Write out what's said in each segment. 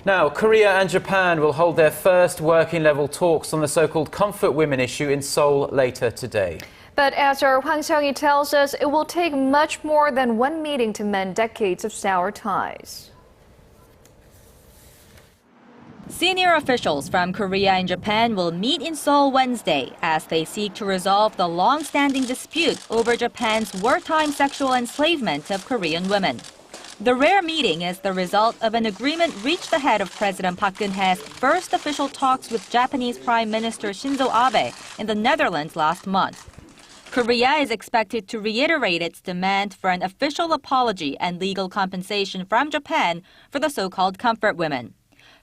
Now, Korea and Japan will hold their first working-level talks on the so-called comfort women issue in Seoul later today. But as our Hwang Sung-hee tells us, it will take much more than one meeting to mend decades of sour ties. Senior officials from Korea and Japan will meet in Seoul Wednesday as they seek to resolve the long-standing dispute over Japan's wartime sexual enslavement of Korean women. The rare meeting is the result of an agreement reached ahead of President Park Geun-hye's first official talks with Japanese Prime Minister Shinzo Abe in the Netherlands last month. Korea is expected to reiterate its demand for an official apology and legal compensation from Japan for the so-called comfort women.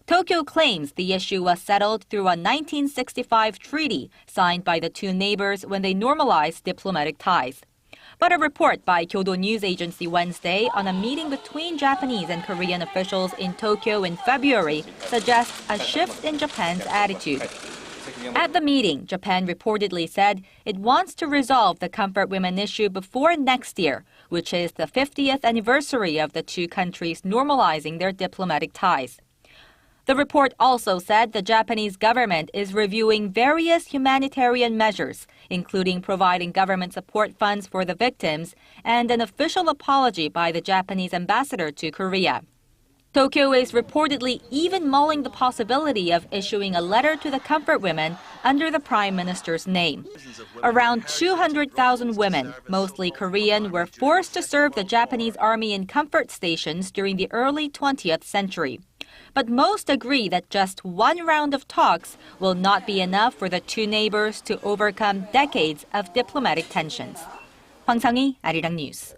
Tokyo claims the issue was settled through a 1965 treaty signed by the two neighbors when they normalized diplomatic ties. But a report by Kyodo News Agency Wednesday on a meeting between Japanese and Korean officials in Tokyo in February suggests a shift in Japan's attitude. At the meeting, Japan reportedly said it wants to resolve the comfort women issue before next year, which is the 50th anniversary of the two countries normalizing their diplomatic ties. The report also said the Japanese government is reviewing various humanitarian measures, including providing government support funds for the victims and an official apology by the Japanese ambassador to Korea. Tokyo is reportedly even mulling the possibility of issuing a letter to the comfort women under the prime minister's name. Around 200,000 women, mostly Korean, were forced to serve the Japanese army in comfort stations during the early 20th century. But most agree that just one round of talks will not be enough for the two neighbors to overcome decades of diplomatic tensions. Hwang Sung-hee, Arirang News.